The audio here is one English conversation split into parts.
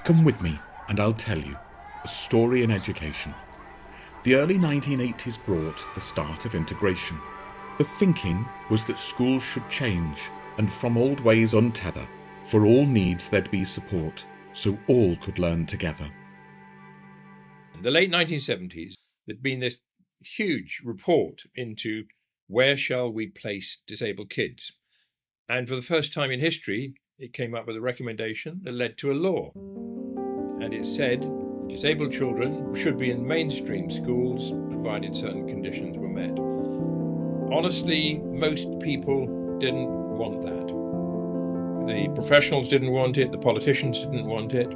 Come with me and I'll tell you a story in education. The early 1980s brought the start of integration. The thinking was that schools should change and from old ways untether. For all needs there'd be support, so all could learn together. In the late 1970s, there'd been this huge report into where shall we place disabled kids. And for the first time in history, it came up with a recommendation that led to a law. And it said disabled children should be in mainstream schools, provided certain conditions were met. Honestly, most people didn't want that. The professionals didn't want it, the politicians didn't want it.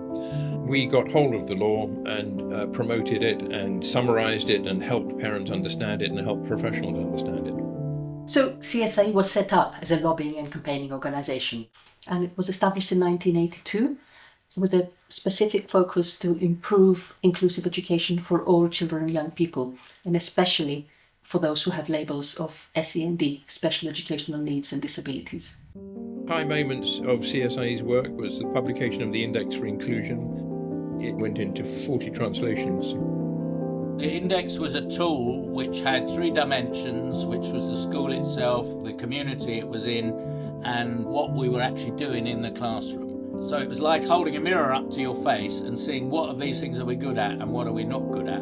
We got hold of the law and promoted it and summarised it and helped parents understand it and helped professionals understand it. So CSIE was set up as a lobbying and campaigning organisation, and it was established in 1982 with a specific focus to improve inclusive education for all children and young people, and especially for those who have labels of SEND, special educational needs and disabilities. High moments of CSIE's work was the publication of the Index for Inclusion. It went into 40 translations. The index was a tool which had 3 dimensions, which was the school itself, the community it was in, and what we were actually doing in the classroom. So it was like holding a mirror up to your face and seeing what of these things are we good at and what are we not good at.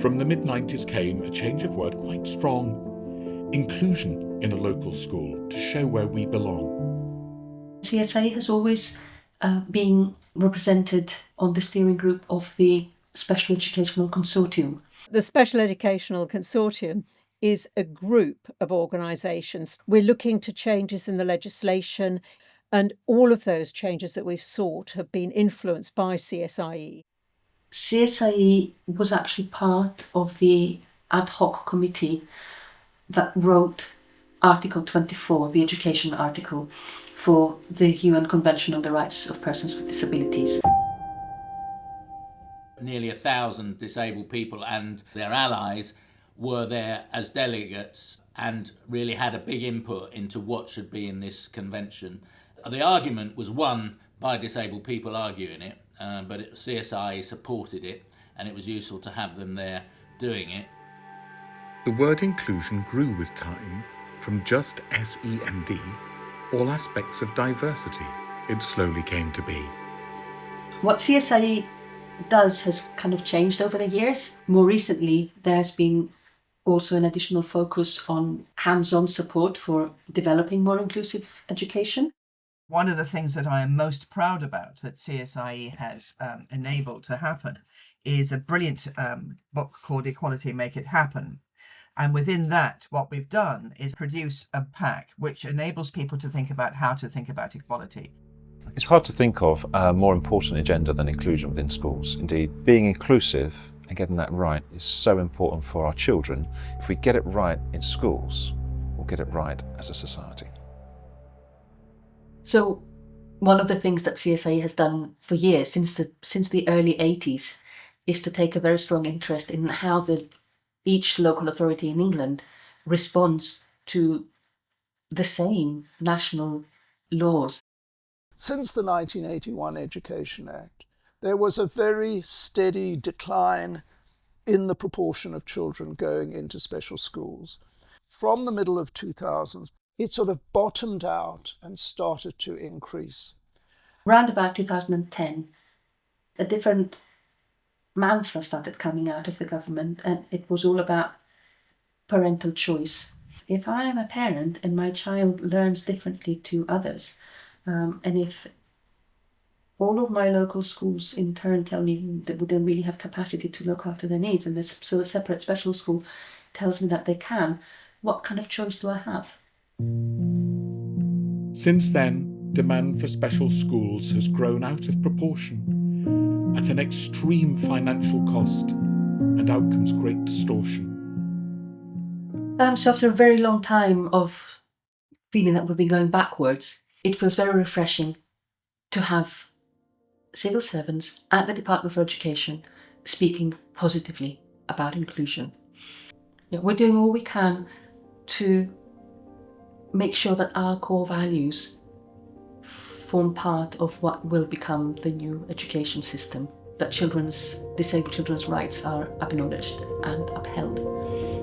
From the mid-90s came a change of word quite strong. Inclusion in a local school to show where we belong. CSIE has always been represented on the steering group of the Special Educational Consortium. The Special Educational Consortium is a group of organisations. We're looking to changes in the legislation, and all of those changes that we've sought have been influenced by CSIE. CSIE was actually part of the ad hoc committee that wrote Article 24, the education article, for the UN Convention on the Rights of Persons with Disabilities. Nearly 1,000 disabled people and their allies were there as delegates and really had a big input into what should be in this convention. The argument was won by disabled people arguing it, but CSIE supported it, and it was useful to have them there doing it. The word inclusion grew with time from just SEND, all aspects of diversity. It slowly came to be. What CSIE does has kind of changed over the years. More recently, there's been also an additional focus on hands-on support for developing more inclusive education. One of the things that I am most proud about that CSIE has enabled to happen is a brilliant book called Equality Make It Happen. And within that, what we've done is produce a pack which enables people to think about how to think about equality. It's hard to think of a more important agenda than inclusion within schools. Indeed, being inclusive and getting that right is so important for our children. If we get it right in schools, we'll get it right as a society. So one of the things that CSIE has done for years, since the early 80s, is to take a very strong interest in how each local authority in England responds to the same national laws. Since the 1981 Education Act, there was a very steady decline in the proportion of children going into special schools. From the middle of 2000s, it sort of bottomed out and started to increase. Around about 2010, a different mantra started coming out of the government, and it was all about parental choice. If I am a parent and my child learns differently to others, and if all of my local schools in turn tell me that we don't really have capacity to look after their needs, and so a separate special school tells me that they can, what kind of choice do I have? Since then, demand for special schools has grown out of proportion, at an extreme financial cost, and out comes great distortion. So after a very long time of feeling that we've been going backwards, it feels very refreshing to have civil servants at the Department for Education speaking positively about inclusion. We're doing all we can to make sure that our core values form part of what will become the new education system, that disabled children's rights are acknowledged and upheld.